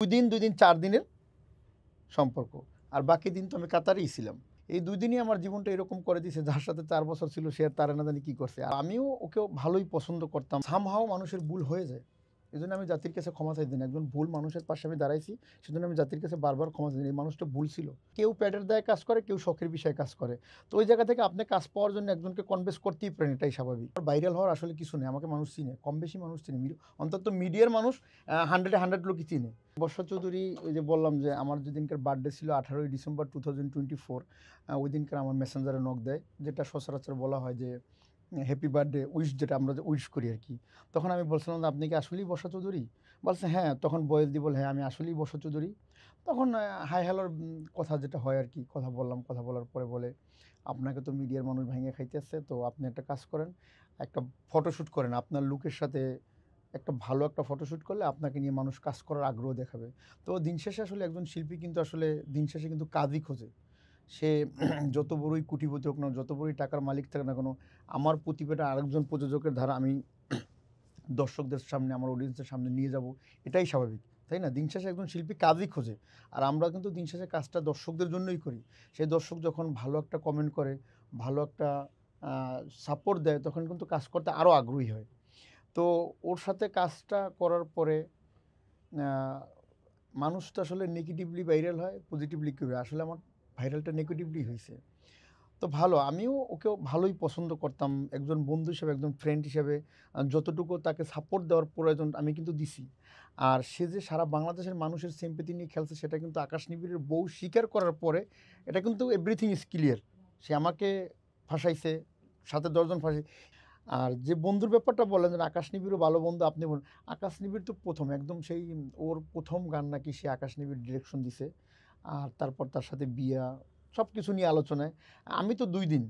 2 দিন 4 দিনের সম্পর্ক। আর বাকি দিন তো আমি কাতারেই ছিলাম। এই ২ দিনই আমার জীবনটা এরকম করে দিয়েছে, যার সাথে ৪ বছর ছিল সে আর তারে না জানি কি করছে। আর আমিও ওকেও ভালোই পছন্দ করতাম। somehow মানুষের ভুল হয়ে যায়। এজন্য আমি জাতির কাছে ক্ষমা চাইতেছি না। একজন ভুল মানুষের পাশে আমি দাঁড়াইছি। সেজন্য আমি জাতির কাছে বারবার ক্ষমা চাইছি। এই মানুষটা ভুল ছিল। কেউ পেটের দায়ে কাজ করে, কেউ শখের বিষয়ে কাজ করে। তো ওই জায়গা থেকে আপনি কাজ পাওয়ার জন্য একজনকে কনভিন্স করতেই পারেন, এটাই স্বাভাবিক। ভাইরাল হওয়ার আসলে কিছু নেই। আমাকে মানুষ চিনে। কম বেশি মানুষ চিনে। অন্তত মিডিয়ার মানুষ 100 এ 100 লোকই চিনে। বর্ষা চৌধুরী, ওই যে বললাম যে আমার যেদিনকার বার্থডে ছিল 18ই ডিসেম্বর 2024, ওই দিনকার আমার মেসেঞ্জারে নক দেয়, যেটা সচরাচর বলা হয় যে হ্যাপি বার্থডে উইশ, যেটা আমরা যে উইশ করি আর কি। তখন আমি বলছিলাম যে, আপনি কি আসলেই বর্ষা চৌধুরী? বলছে হ্যাঁ। তখন বয়েস দিয়ে বলে, হ্যাঁ আমি আসলেই বর্ষা চৌধুরী। তখন হাই হ্যালোর কথা যেটা হয় আর কি, কথা বললাম। কথা বলার পরে বলে, আপনাকে তো মিডিয়ার মানুষ ভেঙে খাইতেছে, তো আপনি একটা কাজ করেন, একটা ফটোশ্যুট করেন আপনার লুকের সাথে। একটা ভালো একটা ফটোশ্যুট করলে আপনাকে নিয়ে মানুষ কাজ করার আগ্রহ দেখাবে। তো দিন শেষে আসলে একজন শিল্পী কিন্তু আসলে দিন শেষে কিন্তু কাজই খোঁজে। সে যত বড়ই কোটিপতি হোক না, যত বড়ই টাকার মালিক থাকে না কেন, আমার প্রতিভাটা আরেকজন প্রযোজকের দ্বারা আমি দর্শকদের সামনে, আমার অডিয়েন্সের সামনে নিয়ে যাব, এটাই স্বাভাবিক, তাই না? দিন শেষে একজন শিল্পী কাজই খোঁজে। আর আমরা কিন্তু দিন শেষে কাজটা দর্শকদের জন্যই করি। সেই দর্শক যখন ভালো একটা কমেন্ট করে, ভালো একটা সাপোর্ট দেয়, তখন কিন্তু কাজ করতে আরও আগ্রহী হয়। তো ওর সাথে কাজটা করার পরে আ মানুষ তো আসলে নেগেটিভলি ভাইরাল হয়, পজিটিভলি কি হয়? আসলে আমার ভাইরালটা নেগেটিভলি হইছে। তো ভালো, আমিও ওকেও ভালোই পছন্দ করতাম। একজন বন্ধু হিসেবে, একজন ফ্রেন্ড হিসেবে যতটুকু তাকে সাপোর্ট দেওয়ার প্রয়োজন আমি কিন্তু দিছি। আর সে যে সারা বাংলাদেশের মানুষের সিম্প্যাথি নিয়ে খেলছে, সেটা কিন্তু আকাশ নিবিড়ের বউ স্বীকার করার পরে এটা কিন্তু এভরিথিং ইজ ক্লিয়ার। সে আমাকে ফাঁসাইছে, সাথে ১০ জন ফাঁসি। আর যে বন্ধুর ব্যাপারটা বললেন যে আকাশ নিবিড়ও ভালো বন্ধু, আপনি বলুন। আকাশ নিবিড় তো ১ম একদম সেই ওর ১ম গান নাকি সে আকাশ নিবিড় ডিরেকশন দিছে। আর তারপর তার সাথে বিয়া, সবকিছু নিয়ে আলোচনায়। আমি তো ২ দিন,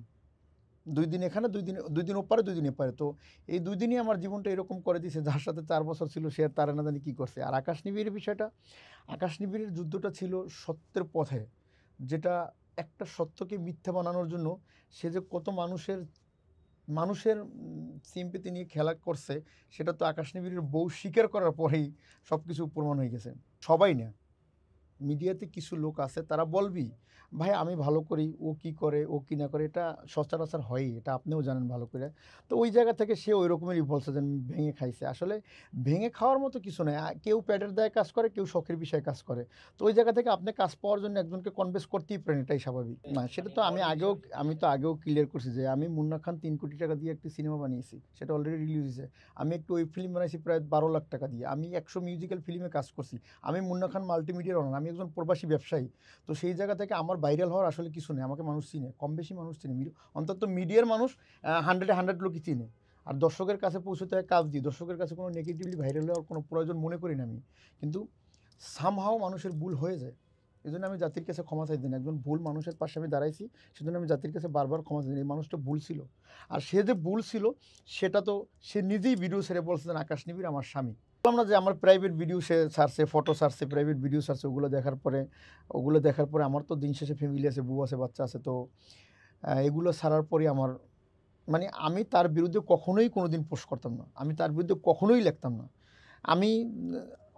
২ দিন এখানে, ২ দিন ওপারে, ২ দিন এপারে। তো এই ২ দিনই আমার জীবনটা এরকম করে দিয়েছে, যার সাথে ৪ বছর ছিল সে আর তারে না জানি কি করছে। আর আকাশ নিবিড়ের বিষয়টা, আকাশ নিবিড়ের যুদ্ধটা ছিল সত্যের পথে। যেটা একটা সত্যকে মিথ্যা বানানোর জন্য সে যে কত মানুষের মানুষের সিম্প্যাথি নিয়ে খেলা করছে, সেটা তো আকাশ নিবিড়ের বউ স্বীকার করার পরেই সবকিছু প্রমাণ হয়ে গেছে। সবাই না, মিডিয়াতে কিছু লোক আছে তারা বলবি, ভাই আমি ভালো করি, ও কি করে, ও কি না করে, এটা সচরাচর হয়ই, এটা আপনিও জানেন ভালো করে। তো ওই জায়গা থেকে সে ওই রকমেরই বলছে যে ভেঙে খাইছে। আসলে ভেঙে খাওয়ার মতো কিছু নয়। কেউ পেটের দায়ে কাজ করে, কেউ শখের বিষয়ে কাজ করে। তো ওই জায়গা থেকে আপনি কাজ পাওয়ার জন্য একজনকে কনভিন্স করতেই পারেন, এটাই স্বাভাবিক। না সেটা তো আমি তো আগেও ক্লিয়ার করছি যে আমি মুন্না খান ৩ কোটি টাকা দিয়ে একটি সিনেমা বানিয়েছি। সেটা অলরেডি রিলিজ হয়েছে। আমি একটু ওয়েব ফিল্ম বানাইছি প্রায় ১২ লাখ টাকা দিয়ে। আমি ১০০ মিউজিক্যাল ফিল্মে কাজ করছি। আমি মুন্না খান মাল্টিমিডিয়ার ওনার। আমি একজন প্রবাসী ব্যবসায়ী। তো সেই জায়গা থেকে আমার ভাইরাল হওয়ার আসলে কিছু নেই। আমাকে মানুষ চিনে। কম বেশি মানুষ চিনে। অন্তত মিডিয়ার মানুষ 100 এ 100 লোকই চিনে। আর দর্শকের কাছে পৌঁছতে হয় কাজ দিয়ে। দর্শকের কাছে কোনো নেগেটিভলি ভাইরাল হওয়ার কোনো প্রয়োজন মনে করি না আমি। কিন্তু somehow মানুষের ভুল হয়ে যায়। এজন্য আমি জাতির কাছে ক্ষমা চাইতেছি না। একজন ভুল মানুষের পাশে আমি দাঁড়াইছি। সেজন্য আমি জাতির কাছে বারবার ক্ষমা চাইছি। এই মানুষটা ভুল ছিল। আর সে যে ভুল ছিল, সেটা তো সে নিজেই ভিডিও ছেড়ে বলছে যে আকাশ নিবিড় আমার স্বামী। বললাম না যে আমার প্রাইভেট ভিডিও সে ছাড়ছে, ফটো ছাড়ছে, প্রাইভেট ভিডিও ছাড়ছে। ওগুলো দেখার পরে আমার তো দিন শেষে ফ্যামিলি আছে, বউ আছে, বাচ্চা আছে। তো এগুলো ছাড়ার পরেই আমার, মানে আমি তার বিরুদ্ধে কখনোই কোনোদিন পোস্ট করতাম না। আমি তার বিরুদ্ধে কখনোই লিখতাম না। আমি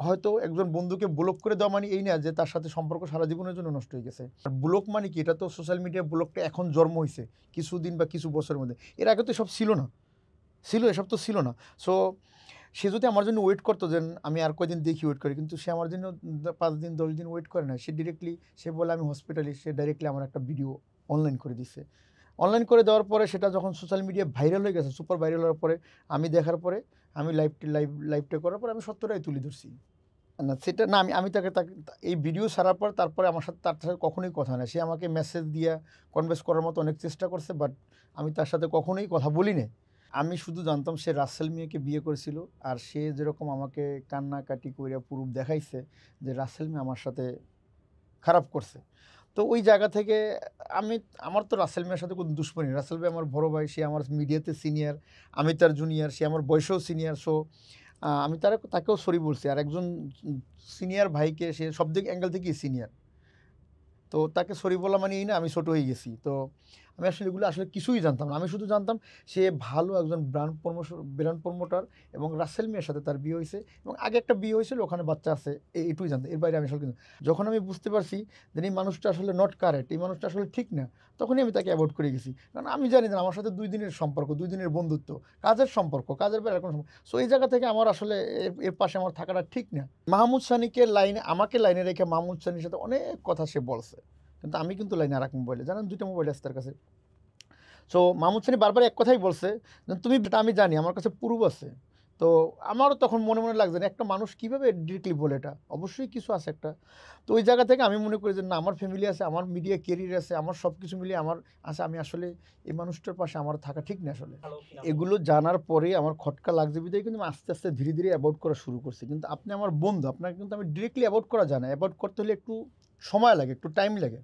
হয়তো একজন বন্ধুকে ব্লক করে দেওয়া মানে এই না যে তার সাথে সম্পর্ক সারা জীবনের জন্য নষ্ট হয়ে গেছে। আর ব্লক মানে কি? এটা তো সোশ্যাল মিডিয়া ব্লকটা এখন জন্ম হইছে কিছুদিন বা কিছু বছরের মধ্যে। এর আগে তো এসব ছিল না। এসব তো ছিল না। সো সে যদি আমার জন্য ওয়েট করতো যে আমি আর কয়দিন দেখি, ওয়েট করি। কিন্তু সে আমার জন্য ৫ দিন ১০ দিন ওয়েট করে না। সে বলে আমি হসপিটালে, সে ডাইরেক্টলি আমার একটা ভিডিও অনলাইন করে দিছে। অনলাইন করে দেওয়ার পরে সেটা যখন সোশ্যাল মিডিয়ায় ভাইরাল হয়ে গেছে, সুপার ভাইরাল হওয়ার পরে আমি দেখার পরে আমি লাইভটা করার পরে আমি সত্যটাই তুলে ধরছি। না সেটা না, আমি তাকে এই ভিডিও ছাড়ার পর তারপরে তার সাথে কখনোই কথা হয় না। সে আমাকে মেসেজ দিয়া কনভিন্স করার মতো অনেক চেষ্টা করছে, বাট আমি তার সাথে কখনোই কথা বলি নাই। আমি শুধু জানতাম সে রাসেল মিয়াকে বিয়ে করেছিল। আর সে যেরকম আমাকে কান্নাকাটি কইরা প্রুফ দেখাইছে যে রাসেল মিয়া আমার সাথে খারাপ করছে। তো ওই জায়গা থেকে আমি আমার তো রাসেল মিয়ার সাথে কোনো দুশ্মনী নেই। রাসেল ভাই আমার বড় ভাই, সে আমার মিডিয়াতে সিনিয়র, আমি তার জুনিয়র, সে আমার বয়সেও সিনিয়র। সো আমি তাকেও সরি বলছি। আর একজন সিনিয়র ভাইকে সে সব দিক অ্যাঙ্গেল থেকেই সিনিয়র। তো তাকে সরি বলা মানে এই না আমি ছোট হয়ে গেছি। তো আমি আসলে এগুলো আসলে কিছুই জানতাম না। আমি শুধু জানতাম সে ভালো একজন ব্র্যান্ড প্রমোটর এবং রাসেল মিয়ার সাথে তার বিয়ে হইছে এবং আগে একটা বিয়ে হয়েছিল, ওখানে বাচ্চা আছে। এটুকুই জানতাম। এর বাইরে আমি আসলে যখন আমি বুঝতে পারছি যে এই মানুষটা আসলে নট কারেক্ট, এই মানুষটা আসলে ঠিক না, তখনই আমি তাকে অ্যাভয়েড করে গেছি। কারণ আমি জানি না আমার সাথে ২ দিনের সম্পর্ক, ২ দিনের বন্ধুত্ব, কাজের সম্পর্ক, কাজের বাইরে কোনো সো এই জায়গা থেকে আমার আসলে এর পাশে আমার থাকাটা ঠিক না। মাহমুদ সানিকে লাইনে আমাকে লাইনে রেখে মাহমুদ সানির সাথে অনেক কথা সে বলছে। কিন্তু আমি কিন্তু লাইনে আরেক মোবাইলে, জানেন ২ টা মোবাইল আছে তার কাছে। সো মাহমুদ সানি বারবার এক কথাই বলছে যে, "তুমি এটা আমি জানি, আমার কাছে প্রুফ আছে।" তো আমারও তখন মনে, মনে লাগছে যে একটা মানুষ কীভাবে ডিরেক্টলি বলে এটা? অবশ্যই কিছু আছে একটা। তো ওই জায়গা থেকে আমি মনে করি যে না, আমার ফ্যামিলি আছে, আমার মিডিয়া ক্যারিয়ার আছে, আমার সব কিছু মিলিয়ে আমার আছে, আমি আসলে এই মানুষটার পাশে আমার থাকা ঠিক না আসলে। এগুলো জানার পরে আমার খটকা লাগছে বিধায় কিন্তু আমি আস্তে, আস্তে ধীরে, ধীরে অ্যাভয়েড করা শুরু করছি। কিন্তু আপনি আমার বন্ধু, আপনাকে কিন্তু আমি ডিরেক্টলি অ্যাভয়েড করা যায় না। অ্যাভয়েড করতে হলে একটু সময় লাগে, একটু টাইম লাগে।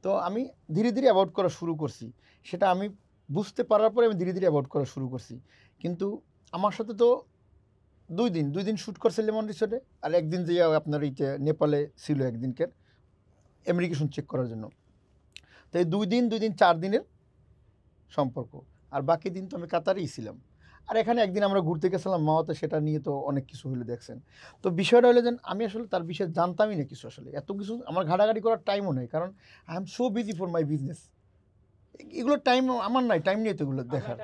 তো আমি ধীরে, ধীরে অ্যাভয়েড করা শুরু করছি। সেটা আমি বুঝতে পারার পরে আমি ধীরে, ধীরে অ্যাভয়েড করা শুরু করছি। কিন্তু আমার সাথে তো ২ দিন শ্যুট করছে লেমন রিসোর্টে। আর ১ দিন যেয়ে আপনার এইটা নেপালে ছিল ১ দিনকার ইমিগ্রেশন চেক করার জন্য। তো এই ২ দিন ৪ দিনের সম্পর্ক। আর বাকি দিন তো আমি কাতারেই ছিলাম। আর এখানে একদিন আমরা ঘুরতে গেছিলাম মাওয়াতে, সেটা নিয়ে তো অনেক কিছু হইলো দেখছেন। তো বিষয়টা হলো যে আমি আসলে তার বিষয়ে জানতামই না কিছু আসলে। এত কিছু আমার ঘাটাঘাটি করার টাইমও নেই। কারণ I am so busy for my business. এগুলোর টাইম আমার নাই, টাইম নেই তো এগুলো দেখার।